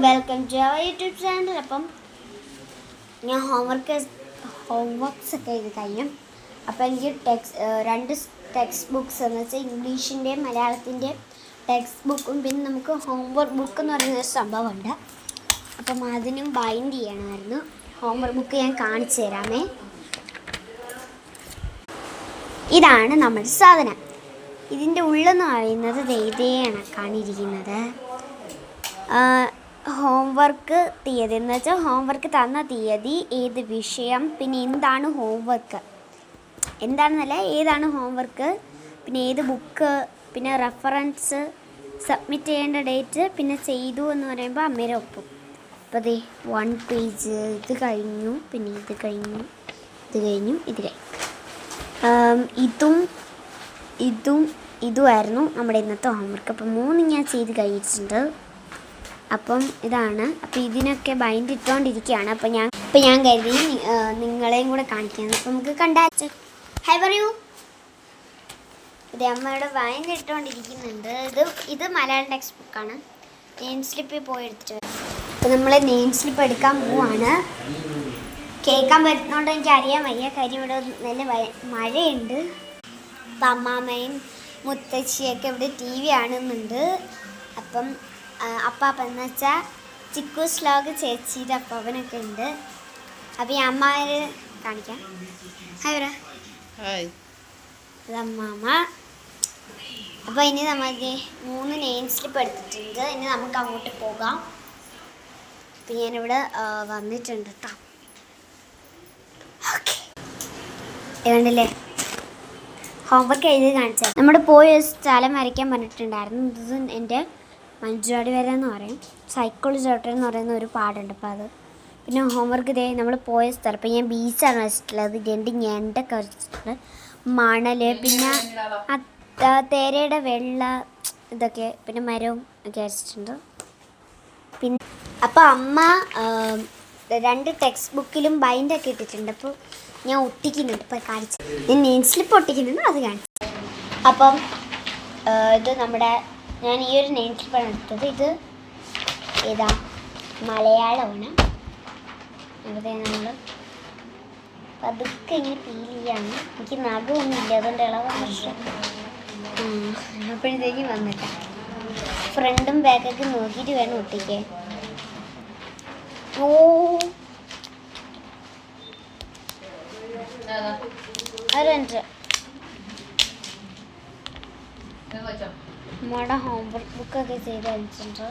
Welcome to our YouTube channel. അപ്പം ഞാൻ homeworks ഒക്കെ എഴുതി കഴിഞ്ഞു. അപ്പോൾ എനിക്ക് രണ്ട് ടെക്സ്റ്റ് ബുക്ക്സ് എന്ന് വെച്ചാൽ ഇംഗ്ലീഷിൻ്റെയും മലയാളത്തിൻ്റെയും ടെക്സ്റ്റ് ബുക്കും പിന്നെ നമുക്ക് ഹോംവർക്ക് ബുക്ക് എന്ന് പറയുന്ന ഒരു സംഭവമുണ്ട്. അപ്പം അതിനും ബൈൻഡ് ചെയ്യണമായിരുന്നു. ഹോംവർക്ക് ബുക്ക് ഞാൻ കാണിച്ചു തരാമേ. ഇതാണ് നമ്മുടെ സാധനം. ഇതിൻ്റെ ഉള്ളെന്ന് പറയുന്നത് ഇതേ കണക്കാണ് ഇരിക്കുന്നത്. ഹോംവർക്ക് തീയതി എന്ന് വെച്ചാൽ ഹോംവർക്ക് തന്ന തീയതി, ഏത് വിഷയം, പിന്നെ എന്താണ് ഹോംവർക്ക്, എന്താണെന്നല്ല ഏതാണ് ഹോംവർക്ക്, പിന്നെ ഏത് ബുക്ക്, പിന്നെ റെഫറൻസ്, സബ്മിറ്റ് ചെയ്യേണ്ട ഡേറ്റ്, പിന്നെ ചെയ്തു എന്ന് പറയുമ്പോൾ അമ്മേരെ ഒപ്പും. അപ്പോൾ ദേ 1 പേജ് ഇത് കഴിഞ്ഞു, പിന്നെ ഇത് കഴിഞ്ഞു, ഇത് കഴിഞ്ഞു. ഇതുമായിരുന്നു നമ്മുടെ ഇന്നത്തെ ഹോംവർക്ക്. അപ്പം 3 ഞാൻ ചെയ്ത് കഴിഞ്ഞിട്ടുണ്ട്. അപ്പം ഇതാണ്. അപ്പോൾ ഇതിനൊക്കെ ബൈൻഡ് ഇട്ടുകൊണ്ടിരിക്കുകയാണ്. അപ്പം ഞാൻ കരുതി നിങ്ങളെയും കൂടെ കാണിക്കാം. അപ്പം നമുക്ക് കണ്ടാച്ച് ഹൈ പറയൂ. ഇത് അമ്മയുടെ ബൈൻഡ് ഇട്ടുകൊണ്ടിരിക്കുന്നുണ്ട്. ഇത് മലയാളം ടെക്സ്റ്റ് ബുക്കാണ്. നെയിം സ്ലിപ്പിൽ പോയി എടുത്തിട്ട് വരാം. അപ്പോൾ നമ്മൾ നെയിം സ്ലിപ്പ് എടുക്കാൻ പോവാണ്. കേൾക്കാൻ പറ്റുന്നതുകൊണ്ട് എനിക്ക് അറിയാൻ വയ്യ, കാര്യം ഇവിടെ നല്ല മഴയുണ്ട്. അപ്പം അമ്മാമ്മയും മുത്തശ്ശിയൊക്കെ ഇവിടെ TV കാണുന്നുണ്ട്. അപ്പം അപ്പാപ്പ എന്ന് വെച്ചാൽ ചിക്കൂസ് വ്ലോഗ് ചേച്ചിയുടെ അപ്പാപ്പനൊക്കെ ഉണ്ട്. അപ്പം ഈ അമ്മാവർ കാണിക്കാം. ഹായ് അമ്മാമ്മ. അപ്പോൾ ഇനി നമ്മൾ 3 നെയിം സ്ലിപ്പ് എടുത്തിട്ടുണ്ട്. ഇനി നമുക്ക് അങ്ങോട്ട് പോകാം. അപ്പം ഞാനിവിടെ വന്നിട്ടുണ്ട് കേട്ടോ. ഓക്കെ, വേണ്ടല്ലേ ഹോംവർക്ക് എഴുതി കാണിച്ചാൽ നമ്മുടെ പോയ സ്ഥലം വരയ്ക്കാൻ പറഞ്ഞിട്ടുണ്ടായിരുന്നു. ഇത് എൻ്റെ മഞ്ചുവാടി വര എന്ന് പറയും, സൈക്കോളജി ചോട്ടൻ എന്ന് പറയുന്ന ഒരു പാടുണ്ട്. അപ്പോൾ അത് പിന്നെ ഹോംവർക്ക് ഇതേ നമ്മൾ പോയ സ്ഥലം. അപ്പോൾ ഞാൻ ബീച്ചാണ് വെച്ചിട്ടുള്ളത്. 2 ഞണ്ടൊക്കെ വെച്ചിട്ടുണ്ട്, മണൽ, പിന്നെ തേരയുടെ വെള്ള ഇതൊക്കെ, പിന്നെ മരവും ഒക്കെ വരച്ചിട്ടുണ്ട്. പിന്നെ അപ്പോൾ അമ്മ 2 ടെക്സ്റ്റ് ബുക്കിലും ബൈൻഡൊക്കെ ഇട്ടിട്ടുണ്ട്. അപ്പോൾ ഞാൻ ഒട്ടിക്കുന്നുണ്ട്. ഇപ്പോൾ കാണിച്ചു ഞാൻ നെയിം സ്ലിപ്പ് ഒട്ടിക്കുന്നുണ്ട്, അത് കാണിച്ചു. അപ്പം ഇത് നമ്മുടെ ഞാൻ ഈ ഒരു നെയിം സ്ലിപ്പാണ് എടുത്തത്. ഇത് ഏതാ മലയാളമാണ്. അവിടെ നമ്മൾ പതുക്കെ ഇങ്ങനെ ഫീൽ ചെയ്യാണ്. എനിക്ക് നഖമൊന്നും ഇല്ല, അതുകൊണ്ട് ഇളവാണ് പ്രശ്നം. അപ്പോഴത്തേക്കും വന്നിട്ട ഫ്രണ്ടും ബാക്കൊക്കെ നോക്കിയിട്ട് വേണം ഒട്ടിക്കാൻ. നമ്മുടെ ഹോംവർക്ക് ബുക്കൊക്കെ ചെയ്ത് വെച്ചിട്ടുണ്ട്.